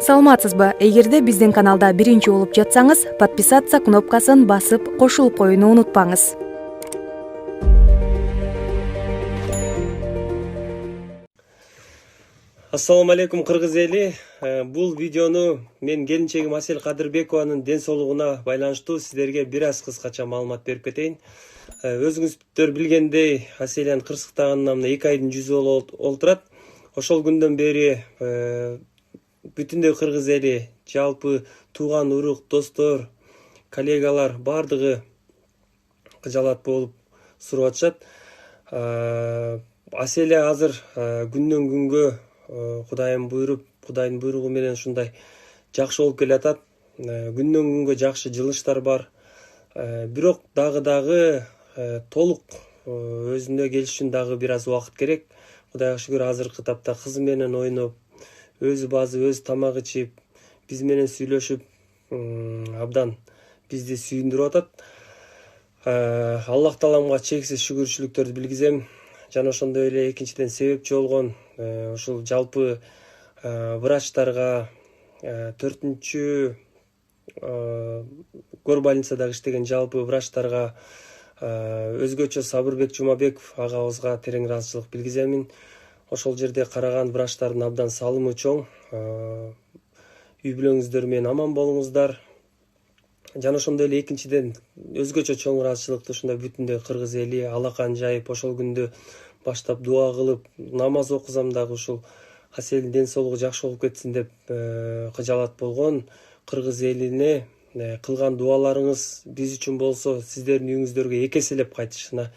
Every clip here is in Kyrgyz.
Саламатсызбы? Эгерде биздин каналда биринчи болуп жатсаңыз, подписаться кнопкасын басып кошулуп коюуну унутпаңыз. Ассаламу алейкум кыргыз эли. Бул видеону мен келинчегим Асель Кадырбекованын ден соолугуна байланыштуу сиздерге бир аз кыскача маалымат берип кетейин. Өзүңүздөр билгендей, Аселянын кырсыктаганына 2 айдын жүзү болуп турат. Ошол күндөн бери бүтүндөй кыргыз эли, жалпы тууган урук, достор, коллегалар бардыгы кыжалат болуп сурап атышат. Аселя азыр күндөн күнгө Кудайдын буйругу менен ушундай жакшы болуп келатат. Күндөн күнгө жакшы жылыштар бар. Бирок дагы толук өзүнө келиш үчүн дагы бир аз убакыт керек. Кудайга шүгүр, азыркы тапта кызы менен ойноп, өзү базып, өзү тамак ичип, биз менен сүйлөшүп, абдан бизди сүйүндүрүп атат. Аллах Тааламга чексиз шүгүрчүлүктөрдү билгизем. Жана ошондой эле экинчиден себепчи болгон ушул жалпы врачтарга, 4-чү горбольницада иштеген жалпы врачтарга, өзгөчө Сабырбек Жумабеков агабызга терең ыраазычылык билгиземин. Ошол жерде караган врачтардын абдан салымы чоң. Үй бүлөңүздөр менен аман болуңуздар. Жана ошондой эле экинчиден өзгөчө чоң ыраазычылыкты ушундай бүтүндөй кыргыз эли алакан жайып, ошол күндү баштап дуа кылып, намаз окусам дагы ушул Аселдин ден соолугу жакшы болуп кетсин деп кыжалат болгон кыргыз элине кылган дуаларыңыз биз үчүн болсо, сиздердин үйүңүздөргө эки эселеп кайтышына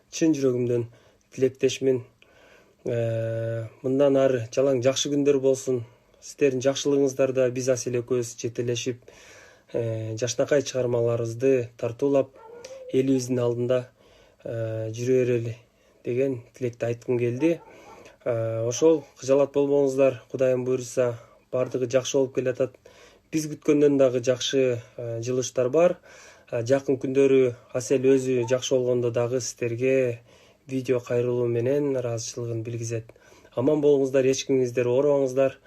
чын жүрөгүмдөн тилектешмин. Мындан ары жалаң жакшы күндөр болсун. Сиздердин жакшылыгыңыздарда биз Асель экөөбүз жетелешип, жашнакай чыгармаларыбызды тартуулап, элибиздин алдында жүрө берели деген тилекти айткым келди. Ошол кыжалат болбоңуздар, Кудайым буйруса бардыгы жакшы болуп келатат. Биз күткөндөн дагы жакшы жылыштар бар. Жакын күндөрү Асель өзү жакшы болгондо дагы сиздерге видео кайрылуу менен ыраазычылыгын билгизет. Аман болуңуздар, эч кимиңиздер оорубаңыздар.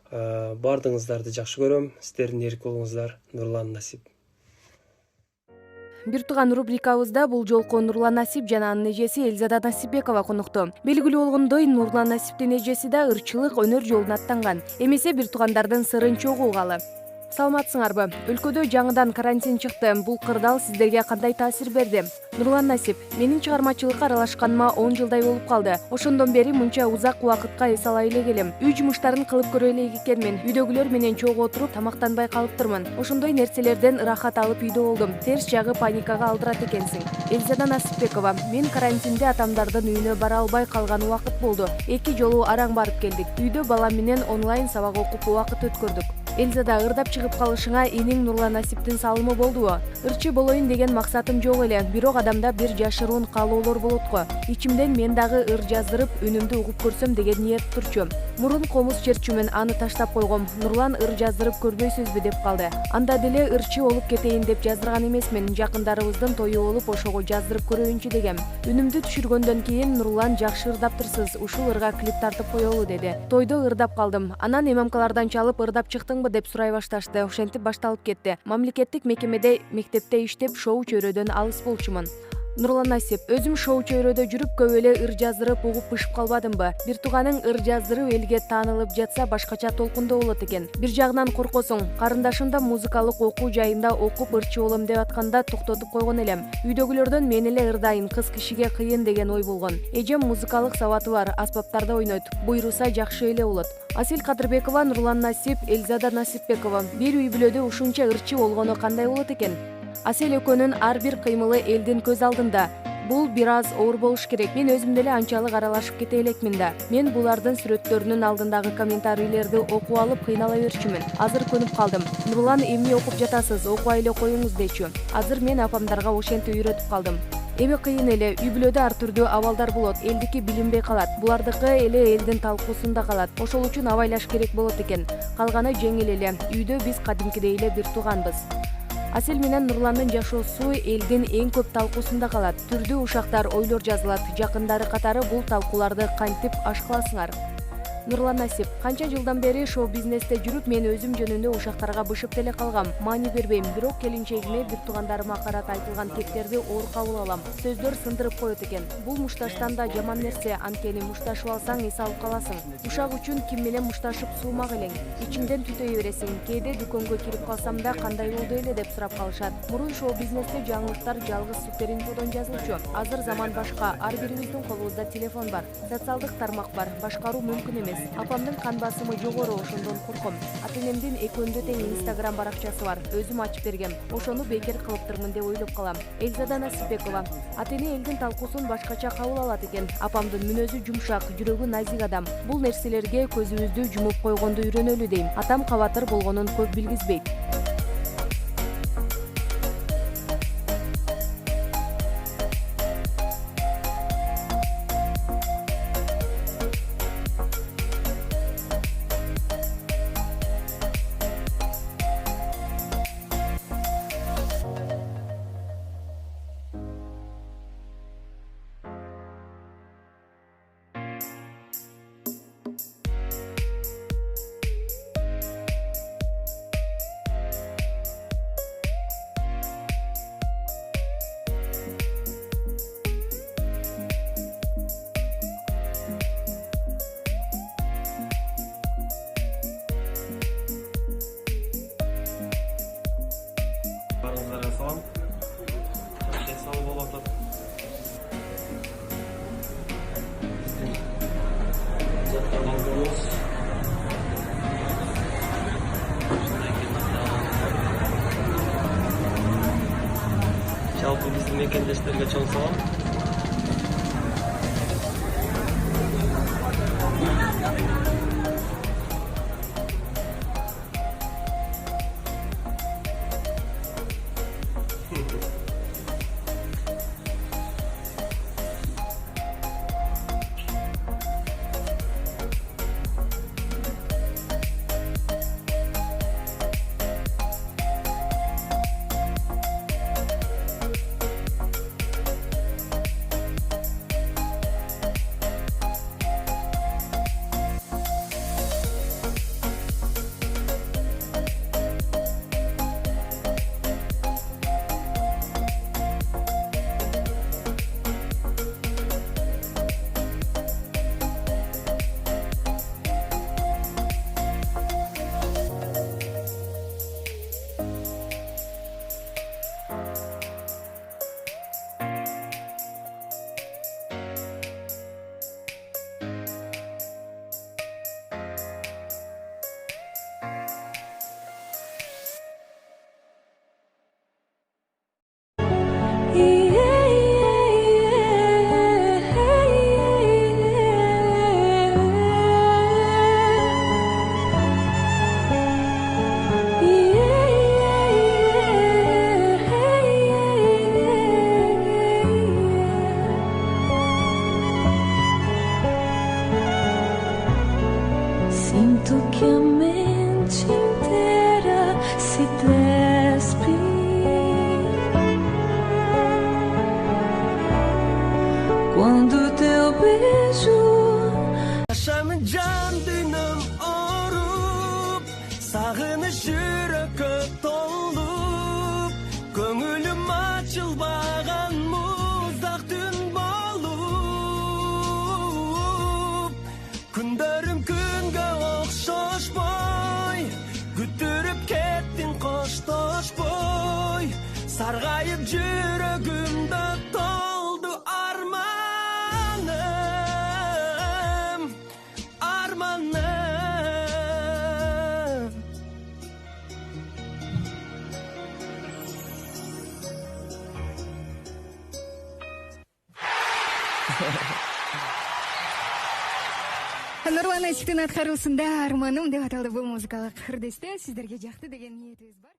Бардыгыңыздарды жакшы көрөм. Сиздердин эрк болуңуздар. Нурлан Насип. Бир тууган рубрикабызда бул жолку Нурлан Насип жана анын эжеси Эльзада Насипбекова конукту. Белгилүү болгондой, Нурлан Насиптин эжеси да ырчылык өнөр жолуна аттанган. Эмесе бир туугандардын сырын чогуу угалы. Саламатсыңарбы? Өлкөдө жаңыдан карантин чыкты. Бул кырдаал сиздерге кандай таасир берди? Нурлан Насип: менин чыгармачылыкка аралашканыма 10 жылдай болуп калды. Ошондон бери мынча узак убакытка эс алай эле келем. Үй жумуштарын кылып көрө элек экенмин. Үйдөгүлөр менен чогуу отуруп тамактанбай калыптырмын. Ошондой нерселерден ырахат алып үйдө болдум. Терс жагы паникага алдырат экенсиң. Эльзада Насипбекова: мен карантинде атамдардын үйүнө бара албай калган убакыт болду. 2 жолу араң барып келдик. Үйдө балам менен онлайн сабак окуп убакыт өткөрдүк. Эльзада, ырдап чыгып калышыңа эниң Нурлан Насиптин салымы болдубу? Ырчы болоюн деген максатым жок эле. Бирок адамда бир жашыруун каалоолор болот го. Ичимден мен дагы ыр жаздырып, үнүмдү угуп көрсөм деген ниет турчу. Мурун комуз чертчүмүн, аны таштап койгом. Нурлан ыр жаздырып көрбөйсүзбү деп калды. Анда деле ырчы болуп кетейин деп жаздырган эмесмин. Жакындарыбыздын тою болуп, ошого жаздырып көрөйүнчү дегем. Үнүмдү түшүргөндөн кийин Нурлан жакшы ырдаптырсыз, ушул ырга клип тартып коелу деди. Тойдо ырдап калдым. Анан ММКлардан чалып ырдап чыктыңбы деп сурай башташты. Ошентип башталып кетти. Мамлекеттик мекемеде мектепте иштеп, шоу чөйрөдөн алыс болчумун. Нурлан Насип: өзүм шоу чөйрөдө жүрүп көп эле ыр жаздырып угуп пышып калбадымбы? Бир тууганың ыр жаздырып элге таанылып жатса башкача толкундоо болот экен. Бир жагынан коркосуң. Карындашым да музыкалык окуу жайында окуп ырчы болом деп атканда токтотуп койгон элем. Үйдөгүлөрдөн мен эле ырдайын, кыз кишиге кыйын деген ой болгон. Эжем музыкалык сабаты бар, аспаптарда ойнойт. Буйруса жакшы эле болот. Асель Кадырбекова, Нурлан Насип, Эльзада Насипбекова. Бир үй бүлөдө ушунча ырчы болгону кандай болот экен? Асель экөөнүн ар бир кыймылы элдин көз алдында. Бул бир аз оор болуш керек. Мен өзүм деле анчалык аралашып кете элекмин да. Мен булардын сүрөттөрүнүн алдындагы комментарийлерди окуп алып кыйнала берчүмүн. Азыр көнүп калдым. Нурлан, эмне окуп жатасыз? Окубай эле коюңуз дечү. Азыр мен апамдарга ошентип үйрөтүп калдым. Эми кыйын эле, үй бүлөдө ар түрдүү абалдар болот. Элдики билинбей калат. Булардыкы эле элдин талкуусунда калат. Ошол үчүн абайлаш керек болот экен. Калганы жеңил эле. Үйдө биз кадимкидей эле бир тууганбыз. Асель менен Нурландын жашоосу элдин эң көп талкуусунда калат. Түрдүү ушактар, ойлор жазылат. Жакындары катары бул талкууларды кантип аш кыласыңар? Нурлан Насип: канча жылдан бери шоу бизнесте жүрүп, мен өзүм жөнүндө ушактарга бышып деле калгам. Маани бербейм, бирок келинчегиме, бир туугандарыма карата айтылган кектерди оор кабыл алам. Сөздөр сындырып коет экен. Бул мушташтан да жаман нерсе, анткени мушташып алсаң эс алып каласың. Ушак үчүн ким менен мушташып суумак элең. Ичиңден түтөй бересиң. Кээде дүкөнгө кирип калсам да кандай болду эле деп сурап калышат. Мурун шоу бизнесте жаңылыктар жалгыз суперинфодон жазылчу. Азыр заман башка, ар бирибиздин колубузда телефон бар, социалдык тармак бар, башкаруу мүмкүн эмес. Апамдын кан басымы жогору, ошондон корком. Ата-энемдин экөөндө тең Инстаграм баракчасы бар, өзүм ачып бергем. Ошону бекер кылыптырмын деп ойлоп калам. Элзада Насипбекова: ата-эне элдин талкуусун башкача кабыл алат экен. Апамдын мүнөзү жумшак, жүрөгү назик адам. Бул нерселерге көзүбүздү жумуп койгонду үйрөнөлү дейм. Атам кабатыр болгонун көп билгизбейт. Барыңыздарга салам. Ден соолук болуп атат. Жаттардан көрөбүз. Жалпы биздин мекендештерге чоң салам. Sinto que a mente inteira se despe quando teu beijo Yaşamı can dinim orup, sağınış yürekö tolup, köngülüm açılbagan muzdak dün bolup, күндөрүм күнгө окшошпой, күтүрүп кеттин коштошпой, саргайып жүрөгүмдө толду арманым, арманым. Нурлан Насиптин аткаруусунда «Арманым» деп аталды бул музыкалык үрдүстө. Сиздерге жакты деген ниетибиз бар.